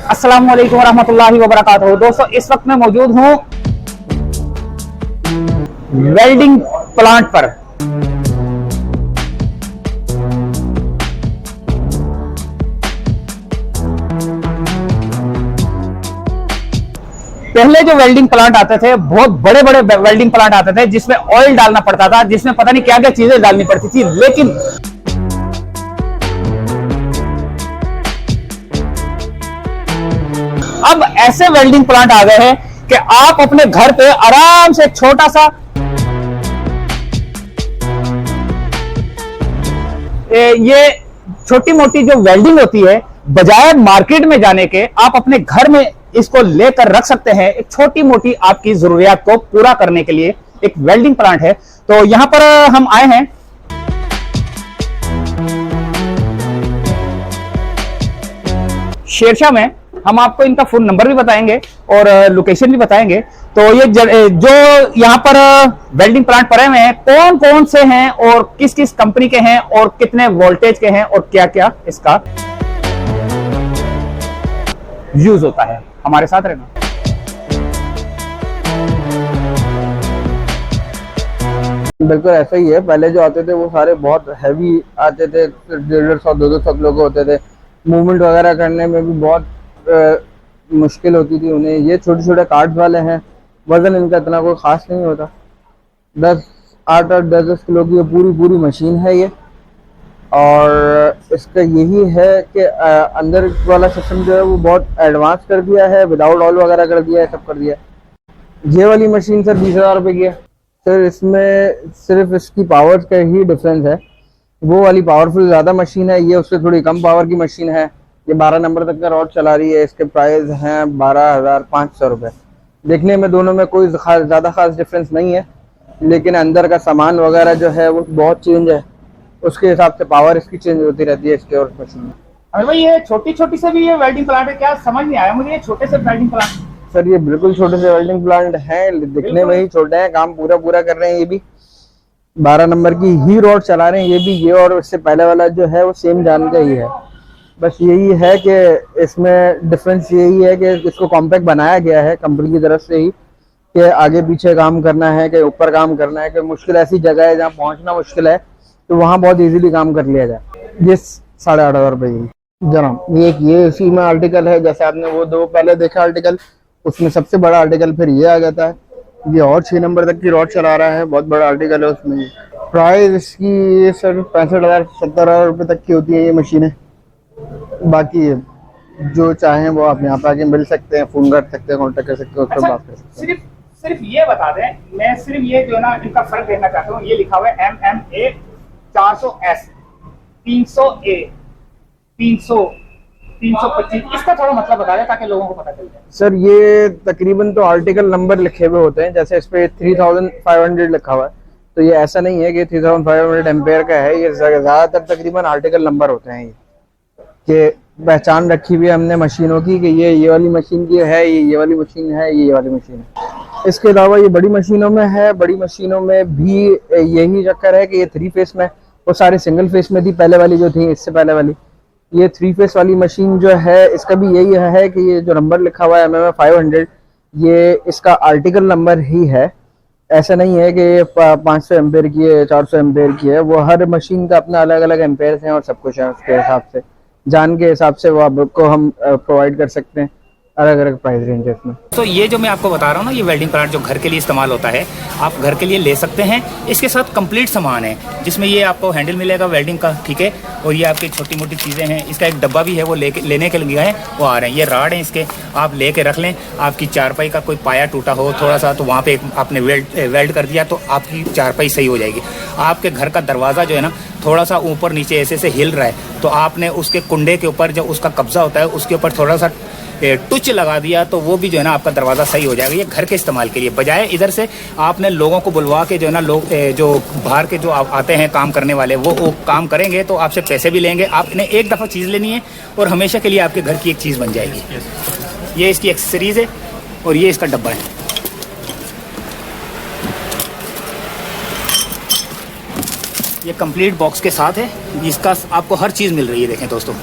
अस्सलाम वालेकुम रहमतुल्लाहि व बरकातहू। दोस्तों, इस वक्त मैं मौजूद हूं वेल्डिंग प्लांट पर। पहले जो वेल्डिंग प्लांट आते थे, बहुत बड़े बड़े वेल्डिंग प्लांट आते थे जिसमें ऑयल डालना पड़ता था, जिसमें पता नहीं क्या क्या चीजें डालनी पड़ती थी। लेकिन अब ऐसे वेल्डिंग प्लांट आ गए हैं कि आप अपने घर पे आराम से छोटा सा ये छोटी मोटी जो वेल्डिंग होती है, बजाय मार्केट में जाने के आप अपने घर में इसको लेकर रख सकते हैं। एक छोटी मोटी आपकी जरूरियात को पूरा करने के लिए एक वेल्डिंग प्लांट है। तो यहां पर हम आए हैं शेरशाह में। हम आपको इनका फोन नंबर भी बताएंगे और लोकेशन भी बताएंगे। तो ये जो यहाँ पर वेल्डिंग प्लांट पड़े हुए हैं, कौन कौन से हैं और किस किस कंपनी के हैं और कितने वोल्टेज के हैं और क्या क्या इसका यूज होता है। हमारे साथ रहना। बिल्कुल ऐसा ही है। पहले जो आते थे वो सारे बहुत हैवी आते थे, 150-200 लोग होते थे। मूवमेंट वगैरह करने में भी बहुत मुश्किल होती थी उन्हें। ये छोटे छोटे कार्ड्स वाले हैं, वजन इनका इतना कोई ख़ास नहीं होता। 8-10 किलो की पूरी मशीन है ये। और इसका यही है कि अंदर वाला सिस्टम जो है वो बहुत एडवांस कर दिया है, विदाउट ऑयल वगैरह कर दिया है, सब कर दिया है। ये वाली मशीन सर 20,000 रुपये की है। सर इसमें सिर्फ इसकी पावर का ही डिफरेंस है। वो वाली पावरफुल ज़्यादा मशीन है, ये उससे थोड़ी कम पावर की मशीन है। ये 12 नंबर तक का रॉड चला रही है। इसके प्राइस हैं 12,500 रुपये। देखने में दोनों में कोई ज़्यादा खास डिफरेंस नहीं है, लेकिन अंदर का सामान वगैरह जो है वो बहुत चेंज है। उसके हिसाब से पावर इसकी चेंज होती रहती है इसके और मशीन में। अरे भाई, ये छोटी छोटी से भी ये वेल्डिंग प्लांट है क्या? समझ नहीं आया मुझे ये छोटे से वेल्डिंग प्लांट। सर ये बिल्कुल छोटे से वेल्डिंग प्लांट हैं, दिखने में ही छोटे हैं, काम पूरा कर रहे हैं। ये भी 12 नंबर की ही रॉड चला रहे हैं ये भी। ये और इससे पहले वाला जो है वो सेम जान का ही है। बस यही है कि इसमें डिफरेंस यही है कि इसको कॉम्पैक्ट बनाया गया है कंपनी की तरफ से ही, कि आगे पीछे काम करना है, कि ऊपर काम करना है, कि मुश्किल ऐसी जगह है जहाँ पहुँचना मुश्किल है तो वहाँ बहुत इजीली काम कर लिया जाए। ये 8,500 रुपये की जनाब। ये इसी में आर्टिकल है। जैसे आपने वो दो पहले देखा आर्टिकल, उसमें सबसे बड़ा आर्टिकल फिर ये आ जाता है। ये और 6 नंबर तक की रॉड चला रहा है, बहुत बड़ा आर्टिकल है उसमें। प्राइस इसकी सर 65,000-70,000 रुपये तक की होती है ये मशीनें। बाकी जो चाहें वो आप यहाँ पे आके मिल सकते हैं, फोन कर सकते हैं, कॉन्टेक्ट कर सकते हैं, उस पर बात कर सकते हैं। सिर्फ ये बता दें, मैं सिर्फ ये जो ना इनका फर्क देखना चाहता हूँ। ये लिखा हुआ है MMA 400S, 300A, 300, 325। इसका थोड़ा मतलब बता दें ताकि लोगों को पता चल जाए। सर ये तकरीबन तो आर्टिकल नंबर लिखे हुए होते हैं। जैसे इस पे 3500 लिखा हुआ है, तो ये ऐसा नहीं है कि 3500 एम्पेयर का है। ये ज्यादातर तकरीबन आर्टिकल नंबर होते हैं। ये पहचान रखी हुई है हमने मशीनों की कि ये वाली मशीन की है, ये वाली मशीन है, ये वाली मशीन है। इसके अलावा ये बड़ी मशीनों में है। बड़ी मशीनों में भी यही चक्कर है कि ये 3 फेस में, वो सारे सिंगल फेस में थी पहले वाली जो थी, इससे पहले वाली। ये 3 फेस वाली मशीन जो है, इसका भी यही है कि ये जो नंबर लिखा हुआ है MMA 500, ये इसका आर्टिकल नंबर ही है। ऐसा नहीं है कि ये 500 एम्पेयर की है, 400 एम्पेयर की है। वो हर मशीन का अपना अलग अलग एम्पेयर हैं और सब कुछ है। उसके हिसाब से, जान के हिसाब से वो आपको हम प्रोवाइड कर सकते हैं, अलग अलग प्राइस रेंजेस में। तो ये जो मैं आपको बता रहा हूँ ना, ये वेल्डिंग प्लांट जो घर के लिए इस्तेमाल होता है, आप घर के लिए ले सकते हैं। इसके साथ कंप्लीट सामान है, जिसमें ये आपको हैंडल मिलेगा वेल्डिंग का, ठीक है। और ये आपकी छोटी मोटी चीज़ें हैं। इसका एक डब्बा भी है, वो लेने के लिए है, वो आ रहे हैं। ये राड हैं इसके, आप लेके रख लें। आपकी चारपाई का कोई पाया टूटा हो थोड़ा सा, तो वहाँ पे आपने वेल्ड कर दिया तो आपकी चारपाई सही हो जाएगी। आपके घर का दरवाज़ा जो है ना, थोड़ा सा ऊपर नीचे ऐसे हिल रहा है, तो आपने उसके कुंडे के ऊपर जो उसका कब्जा होता है उसके ऊपर थोड़ा सा टुच लगा दिया तो वो भी जो है ना आपका दरवाज़ा सही हो जाएगा। ये घर के इस्तेमाल के लिए, बजाय इधर से आपने लोगों को बुलवा के जो है ना, लोग जो बाहर के जो आते हैं काम करने वाले, वो काम करेंगे तो आपसे पैसे भी लेंगे। आपने एक दफ़ा चीज़ लेनी है और हमेशा के लिए आपके घर की एक चीज़ बन जाएगी। ये इसकी एक्सेसरीज़ है और ये इसका डब्बा है। ये कंप्लीट बॉक्स के साथ है, इसका आपको हर चीज़ मिल रही है। देखें दोस्तों,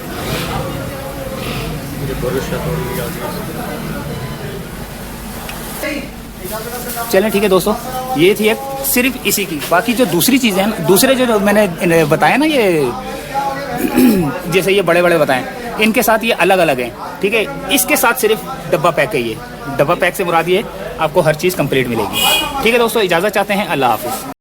चलें ठीक है दोस्तों, ये थी एक सिर्फ इसी की। बाकी जो दूसरी चीज़ें हैं, दूसरे जो मैंने बताया ना, ये जैसे ये बड़े बड़े बताएं, इनके साथ ये अलग अलग हैं, ठीक है। इसके साथ सिर्फ डब्बा पैक है। ये डब्बा पैक से मुराद ये आपको हर चीज़ कंप्लीट मिलेगी। ठीक है दोस्तों, इजाज़त चाहते हैं। अल्लाह हाफिज़।